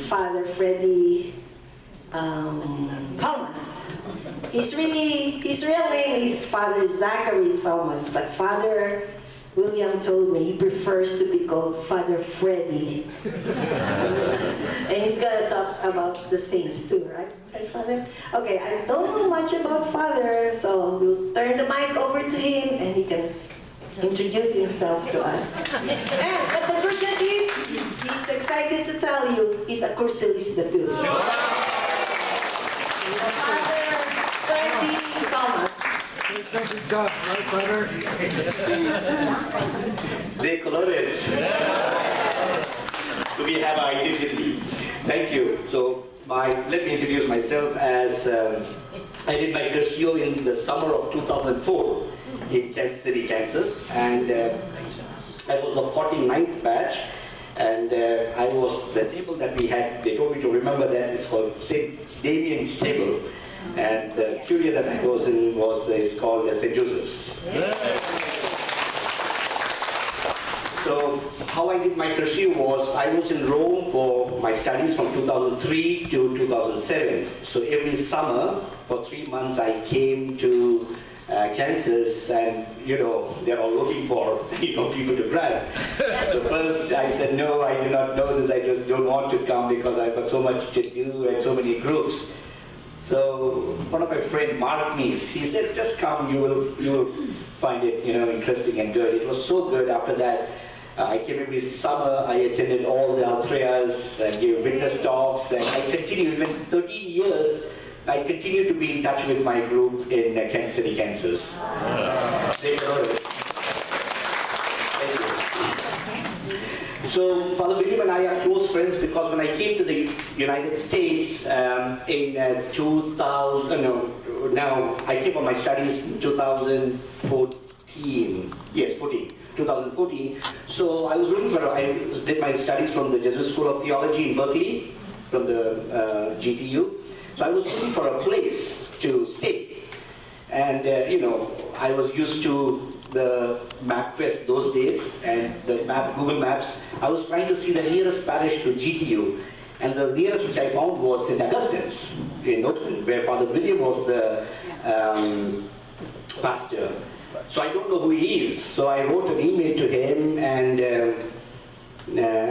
Father Freddie Thomas. His real name is Father Zachary Thomas, but Father William told me he prefers to be called Father Freddie. And he's gonna talk about the saints too, right? Right, Father? Okay, I don't know much about Father, so we'll turn the mic over to him and he can introduce himself to us. But the good news is, he's excited to tell you he's a cursilista too. Father Freddie Thomas. Thank you, God, right, brother? De colores. So we have our identity. Thank you. So let me introduce myself as I did my tercio in the summer of 2004 in Kansas City, Kansas, and I was the 49th batch, and I was the table that we had. They told me to remember that it's called St. Damian's table. And the curia that I was in is called St. Joseph's. So how I did my tercio was, I was in Rome for my studies from 2003 to 2007. So every summer, for 3 months, I came to Kansas, and they're all looking for people to grab. So first I said, no, I do not know this. I just don't want to come because I've got so much to do and so many groups. So one of my friends, Mark Meese, he said, just come, you will find it interesting and good. It was so good. After that, I came every summer. I attended all the Altreas, gave witness talks, and I continued, even 13 years, I continue to be in touch with my group in Kansas City, Kansas. Thank you. So Father William and I are close friends because when I came to the United States in 2000, I came for my studies in 2014. Yes, 2014. So I was I did my studies from the Jesuit School of Theology in Berkeley, from the GTU. So I was looking for a place to stay. And I was used to the MapQuest those days and the Google Maps. I was trying to see the nearest parish to GTU, and the nearest which I found was St. Augustine's in Oakland, where Father William was the pastor. So I don't know who he is. So I wrote an email to him, and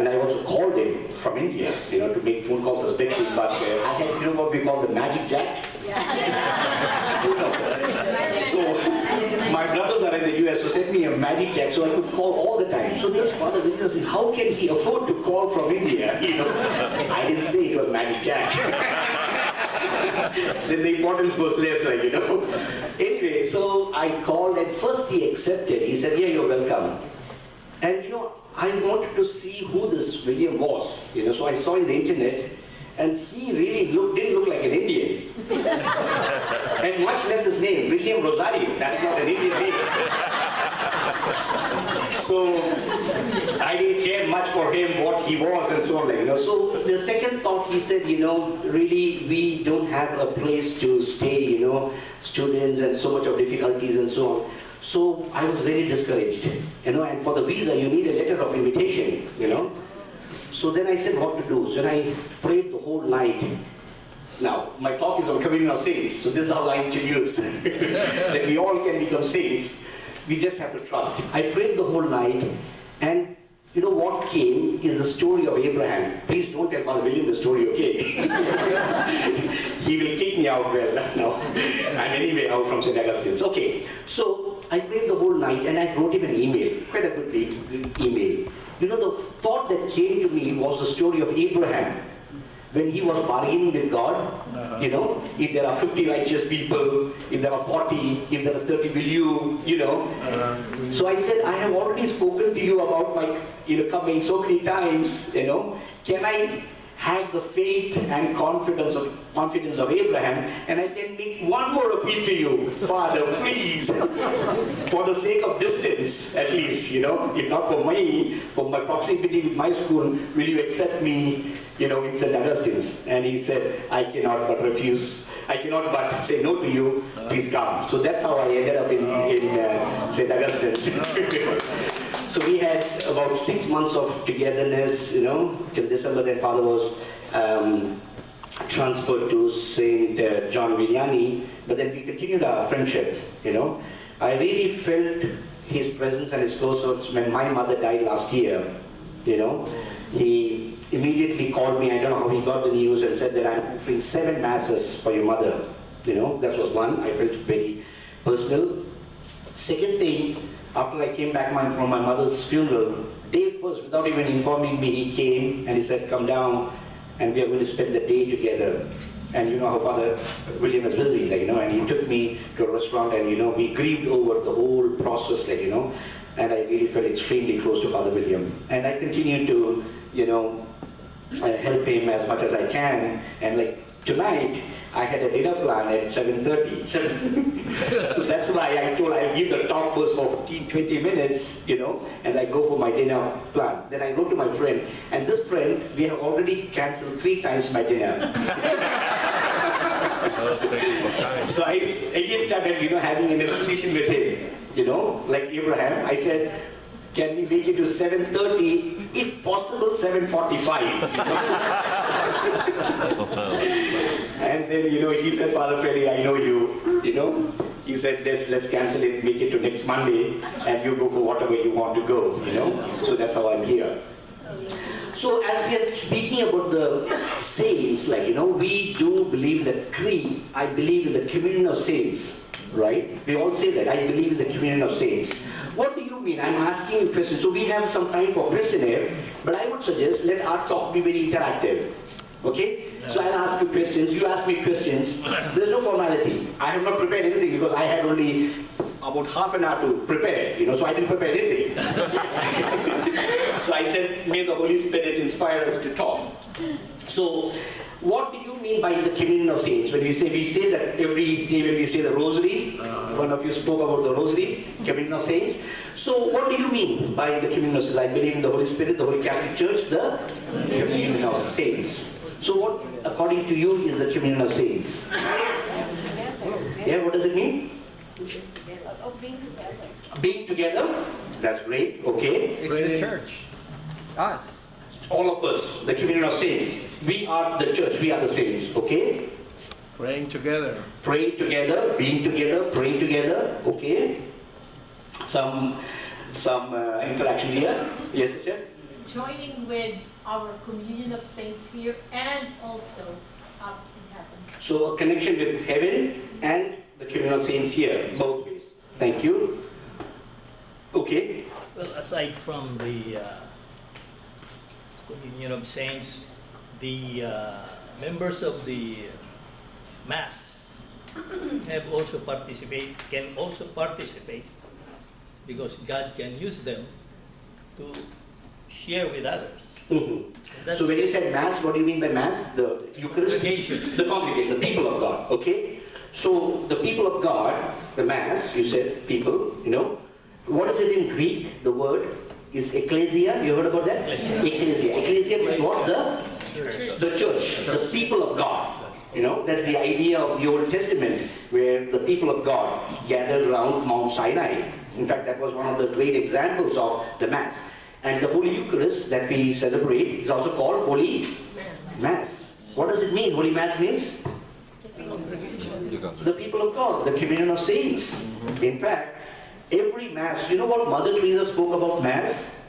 I also called him from India, to make phone calls as big, but I had, what we call the magic jack. So my brothers are in the US, so sent me a magic jack, so I could call all the time. So this Father William says, how can he afford to call from India? I didn't say it was magic jack. Then the importance goes less, Anyway, so I called, and first he accepted. He said, yeah, you're welcome. And I wanted to see who this William was. So I saw in the internet, and he really didn't look like an Indian. And much less his name, William Rosario. That's not an Indian name. So I didn't care much for him, what he was, and so on. So the second thought, he said, really, we don't have a place to stay, students and so much of difficulties and so on. So I was very discouraged, and for the visa, you need a letter of invitation, So then I said what to do. So then I prayed the whole night. Now, my talk is on communion of saints, so this is how I introduce that we all can become saints. We just have to trust. I prayed the whole night, and what came is the story of Abraham. Please don't tell Father William the story, okay? He will kick me out well now. I'm anyway out from St. Augustine's. Okay, so I prayed the whole night, and I wrote him an email, quite a good email. The thought that came to me was the story of Abraham. When he was bargaining with God, if there are 50 righteous people, if there are 40, if there are 30, will you, So I said, I have already spoken to you about my, coming so many times, can I have the faith and confidence of Abraham, and I can make one more appeal to you, Father, please, for the sake of distance, at least, if not for me, for my proximity with my school, will you accept me, in St. Augustine's? And he said, I cannot but refuse. I cannot but say no to you, please come. So that's how I ended up in St. Augustine's. So we had about 6 months of togetherness, till December. Then Father was transferred to St. John Vianney, but then we continued our friendship, I really felt his presence and his closeness when my mother died last year, He immediately called me, I don't know how he got the news, and said that I'm offering 7 masses for your mother. That was one. I felt very personal. Second thing, after I came back from my mother's funeral, day first, without even informing me, he came and he said, come down and we are going to spend the day together. And you know how Father William is busy, and he took me to a restaurant and, we grieved over the whole process, and I really felt extremely close to Father William. And I continued to, help him as much as I can. And tonight, I had a dinner plan at 7:30. So that's why I told I'll give the talk first for 15-20 minutes, and I go for my dinner plan. Then I wrote to my friend, and this friend, we have already cancelled 3 times my dinner. So I again started, having a negotiation with him, like Abraham. I said, can we make it to 7:30? If possible, 7:45. And then, he said, Father Freddie, I know you, He said, let's cancel it, make it to next Monday, and you go for whatever you want to go, So that's how I'm here. So as we are speaking about the saints, we do believe that creed, I believe in the communion of saints, right? We all say that, I believe in the communion of saints. What do you mean? I'm asking you questions. So we have some time for questionnaire, but I would suggest let our talk be very interactive. Okay? So I'll ask you questions, you ask me questions. There's no formality. I have not prepared anything because I had only about half an hour to prepare, so I didn't prepare anything. So I said, may the Holy Spirit inspire us to talk. So what do you mean by the communion of saints? When we say that every day when we say the rosary, one of you spoke about the rosary, communion of saints. So what do you mean by the communion of saints? I believe in the Holy Spirit, the Holy Catholic Church, the communion of saints. So what, according to you, is the communion of saints? Yeah, what does it mean? Being together. Being together? That's great, okay. It's the church. Us. All of us, the communion of saints. We are the church, we are the saints, okay? Praying together. Praying together, being together, praying together, okay? Some interactions here. Yes, sister? Joining with our communion of saints here and also up in heaven. So a connection with heaven and the communion of saints here, both ways. Thank you. Okay. Well, aside from the communion of saints, the members of the Mass can also participate because God can use them to share with others. Mm-hmm. So when you said Mass, what do you mean by Mass? The Eucharist? Congregation. The congregation, the people of God, okay? So the people of God, the Mass, you said people, What is it in Greek? The word is ecclesia. You heard about that? Ecclesia. Ecclesia means what? The church, the people of God. That's the idea of the Old Testament, where the people of God gathered around Mount Sinai. In fact, that was one of the great examples of the Mass. And the Holy Eucharist that we celebrate is also called Holy Mass. What does it mean? Holy Mass means? The people of God, the communion of saints. In fact, every Mass, you know what Mother Teresa spoke about Mass?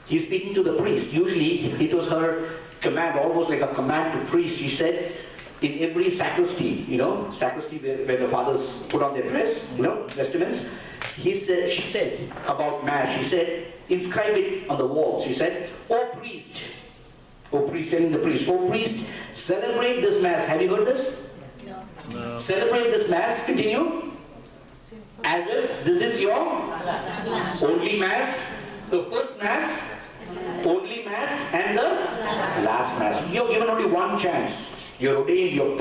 He's speaking to the priest. Usually, it was her command, almost like a command to priest. She said, in every sacristy, sacristy where the fathers put on their dress, vestments, she said about Mass, she said, inscribe it on the walls. She said, O priest, telling the priest, O priest, celebrate this Mass. Have you heard this? No. Celebrate this Mass, continue. As if this is your only Mass, the first Mass, only Mass, and the last Mass. You're given only one chance. You're ordained, you're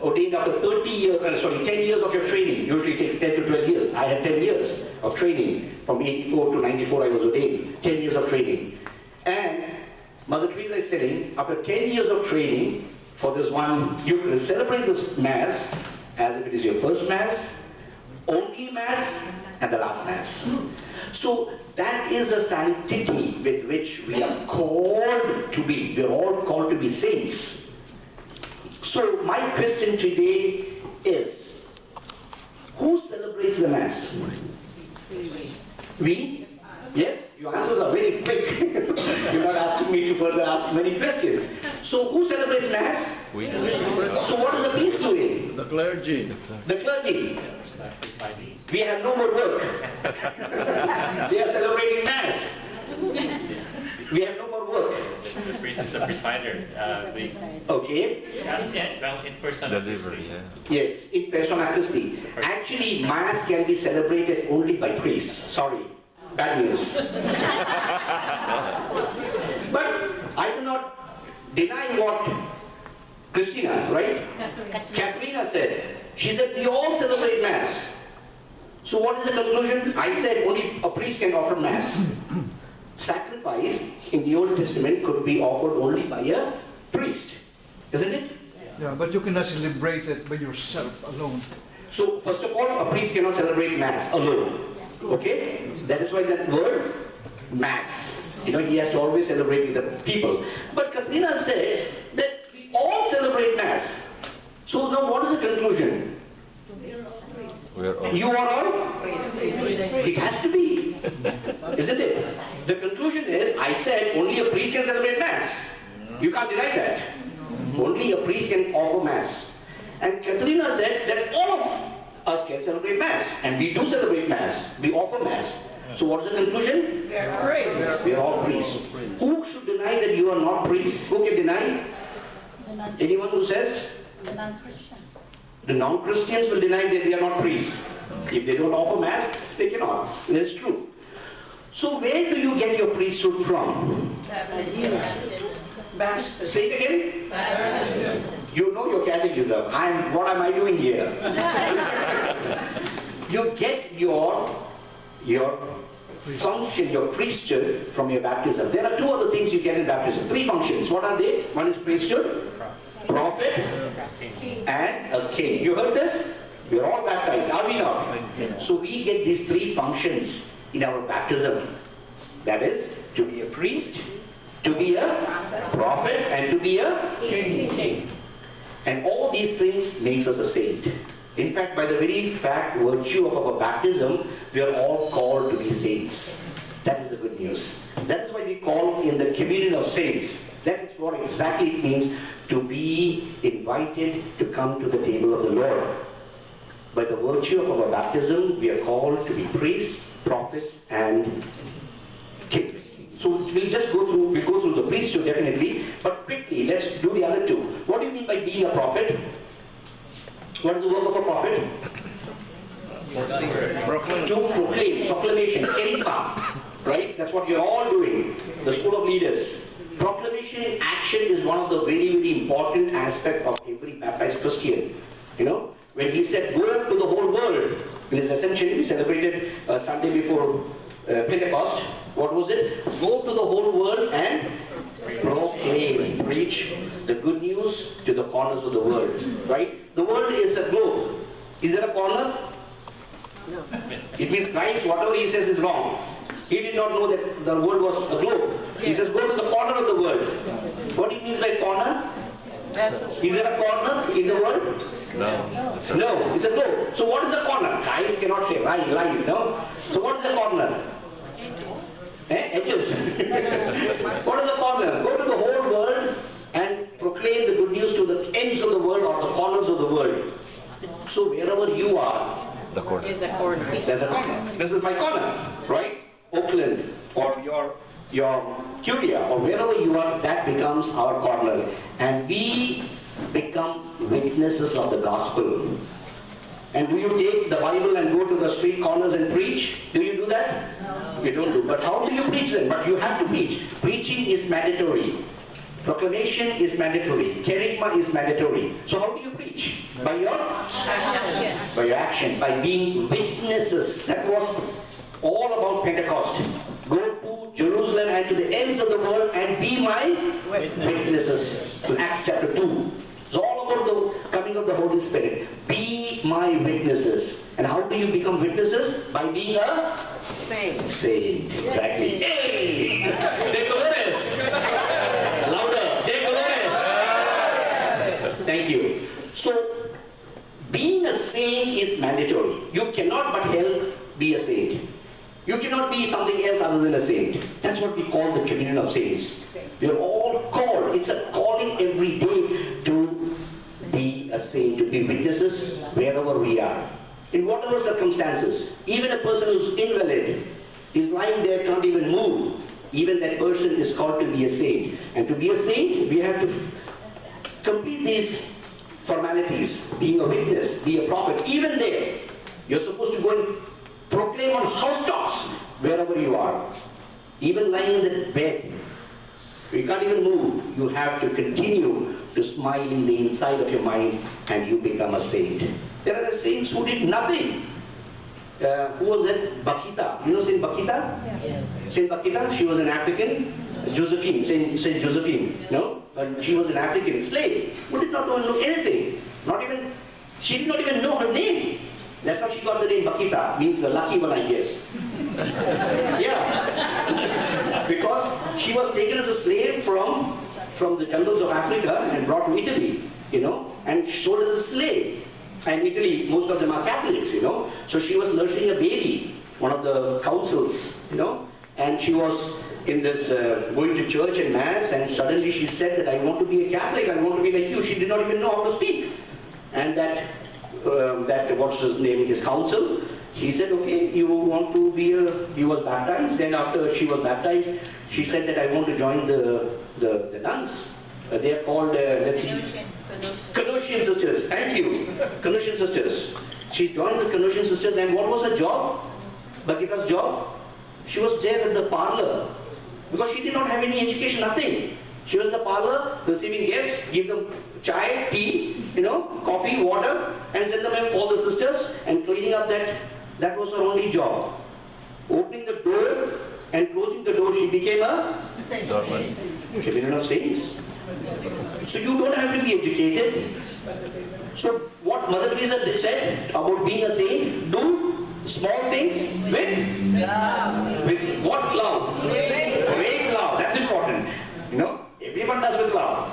ordained after 10 years of your training. Usually it takes 10 to 12 years. I had 10 years of training. From 84 to 94 I was ordained. 10 years of training. And Mother Teresa is telling, after 10 years of training for this one Eucharist, celebrate this Mass as if it is your first Mass, only Mass, and the last Mass. So that is a sanctity with which we are called to be. We are all called to be saints. So my question today is, who celebrates the Mass? We? Yes? Your answers are very quick. You're not asking me to further ask many questions. So who celebrates Mass? We do. So what is the priest doing? The clergy. The clergy. We have no more work. We are celebrating Mass. We have no more work. The priest is the presider. Okay. Well, in person. Delivery, yeah. Yes, in persona Christi. Actually, Mass can be celebrated only by priests. Sorry. Bad news. But I do not deny what Christina, right? Katharina said. She said, we all celebrate Mass. So what is the conclusion? I said only a priest can offer Mass. Sacrifice in the Old Testament could be offered only by a priest. Isn't it? Yeah, but you cannot celebrate it by yourself alone. So first of all, a priest cannot celebrate Mass alone. Okay? That is why that word, Mass. You know, he has to always celebrate with the people. But Katrina said that we all celebrate Mass. So now what is the conclusion? You are all? It has to be. Isn't it? The conclusion is, I said only a priest can celebrate Mass. You can't deny that. Only a priest can offer Mass. And Katrina said that all of us can celebrate Mass. And we do celebrate Mass. We offer Mass. So what is the conclusion? We are all priests. Who should deny that you are not priests? Who can deny? Anyone who says? The non-Christians. The non-Christians will deny that they are not priests. If they don't offer Mass, they cannot. That's true. So where do you get your priesthood from? Say it again. You know your catechism. What am I doing here? You get your function, your priesthood from your baptism. There are two other things you get in baptism. Three functions. What are they? One is priesthood, prophet, and a king. You heard this? We are all baptized, are we not? So we get these three functions in our baptism. That is, to be a priest, to be a prophet, and to be a king. And all these things makes us a saint. In fact, by the very virtue of our baptism, we are all called to be saints. That is the good news. That is why we call in the communion of saints. That is what exactly it means to be invited to come to the table of the Lord. By the virtue of our baptism, we are called to be priests, prophets, and kings. So we'll go through the priesthood definitely, but quickly, let's do the other two. What do you mean by being a prophet? What is the work of a prophet? To proclaim, proclamation, kerygma, right? That's what you're all doing, the school of leaders. Proclamation, action is one of the very, very important aspects of every baptized Christian. You know, when he said, go to the whole world, in his ascension, we celebrated Sunday before Pentecost. What was it? Go to the whole world and proclaim, preach the good news to the corners of the world, right? The world is a globe. Is there a corner? No. It means Christ, whatever he says is wrong. He did not know that the world was a globe. He says, go to the corner of the world. What he means by corner? Is there a corner in the world? No. No, it's a globe. So what is a corner? Christ cannot say lies, no? So what is a corner? Edges. What is a corner? Go to the whole world and proclaim the good news to the ends of the world or the corners of the world. So wherever you are, the corner. There's a corner. This is my corner, right? Oakland or your Curia or wherever you are, that becomes our corner. And we become witnesses of the gospel. And do you take the Bible and go to the street corners and preach? Do you do that? No. You don't do. But how do you preach then? But you have to preach. Preaching is mandatory. Proclamation is mandatory. Kerygma is mandatory. So how do you preach? By your action. By your action. By being witnesses. That was all about Pentecost. Go to Jerusalem and to the ends of the world and be my witnesses. To Acts chapter 2. It's all about the coming of the Holy Holy Spirit. Be my witnesses. And how do you become witnesses? By being a saint. Saint, exactly. Hey! De colores! Louder! De colores! Thank you. So, being a saint is mandatory. You cannot but help be a saint. You cannot be something else other than a saint. That's what we call the communion of saints. We are all called. It's a calling every day to be a saint, to be witnesses wherever we are. In whatever circumstances. Even a person who's invalid, is lying there, can't even move. Even that person is called to be a saint. And to be a saint, we have to complete these formalities. Being a witness, be a prophet. Even there, you're supposed to go and proclaim on housetops wherever you are. Even lying in the bed, you can't even move. You have to continue to smile in the inside of your mind and you become a saint. There are saints who did nothing. Who was that? Bakita. You know Saint Bakita? Yes. Saint Bakita, she was an African. Josephine, Saint Josephine. No? And she was an African slave who did not know anything. She did not even know her name. That's how she got the name Bakita, means the lucky one, I guess. Yeah. Because she was taken as a slave from the jungles of Africa and brought to Italy, you know, and sold as a slave. And Italy, most of them are Catholics, you know. So she was nursing a baby, one of the councils, you know, and she was in this, going to church and mass, and suddenly she said that I want to be a Catholic, I want to be like you. She did not even know how to speak. And that what's his name, his council, he said, okay, you want to be he was baptized, and after she was baptized, she said that I want to join the nuns. They are called, let's see, Canossian sisters, thank you, Canossian sisters. She joined the Canossian sisters, and what was her job? Bakita's job? She was there at the parlor, because she did not have any education, nothing. She was in the parlor, receiving guests, give them chai, tea, you know, coffee, water, and send them and call the sisters, and cleaning up that was her only job. Opening the door and closing the door, she became a communion of saints. So you don't have to be educated. So what Mother Teresa said about being a saint, do small things with what love? Great love, that's important. You know, everyone does with love.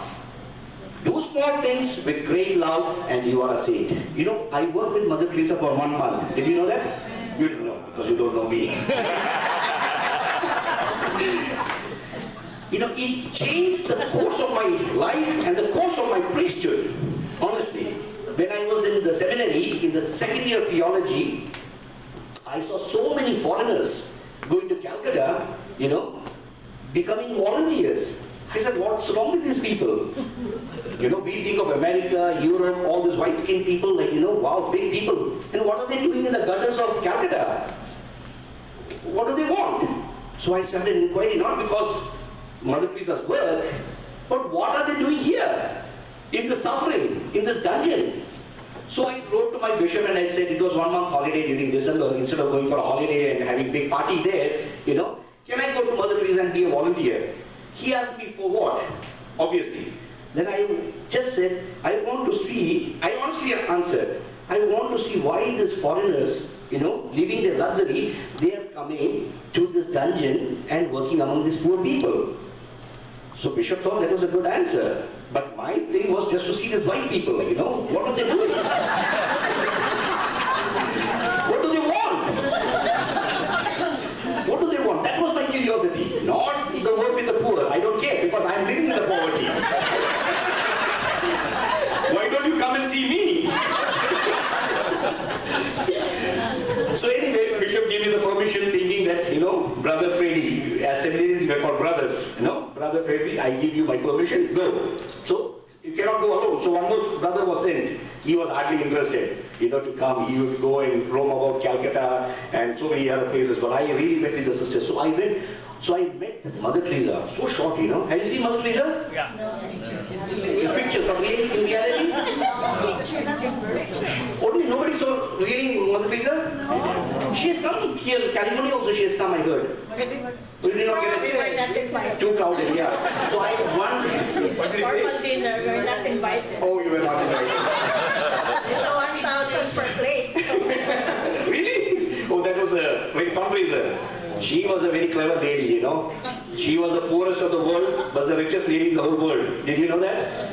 Do small things with great love and you are a saint. You know, I worked with Mother Teresa for 1 month. Did you know that? You don't know, because you don't know me. You know, it changed the course of my life and the course of my priesthood, honestly. When I was in the seminary, in the second year of theology, I saw so many foreigners going to Calcutta, you know, becoming volunteers. I said, what's wrong with these people? You know, we think of America, Europe, all these white-skinned people, like, you know, wow, big people. And what are they doing in the gutters of Calcutta? What do they want? So I started inquiring, not because Mother Teresa's work, but what are they doing here? In the suffering, in this dungeon. So I wrote to my bishop and I said, it was 1 month holiday during December, instead of going for a holiday and having big party there, you know, can I go to Mother Teresa and be a volunteer? He asked me for what? Obviously. Then I just said, I want to see, I honestly answered, I want to see why these foreigners, you know, living their luxury, they are coming to this dungeon and working among these poor people. So Bishop thought that was a good answer. But my thing was just to see these white people, like, you know, what are they doing? What do they want? What do they want? That was my curiosity. Not the work with the poor. I don't care because I'm living in the poverty. Why don't you come and see me? So anyway, Bishop gave me the permission thinking that, you know, Brother Freddie, as seminarians we are called brothers, you know, Brother Freddie, I give you my permission, go. So you cannot go alone. So one more brother was sent. He was hardly interested, you know, to come. He would go and roam about Calcutta and so many other places. But I really met with the sisters. So I went. So I met this Mother Teresa. So short, you know. Have you seen Mother Teresa? Yeah. The picture, but in reality? Only nobody saw really Mother Teresa? No. She has come here in California also. She has come, I heard. We did not get it. Too crowded, yeah. So I won. What did you say? We were not invited. Oh, you were not invited. She was a very clever lady, you know. She was the poorest of the world, but the richest lady in the whole world. Did you know that?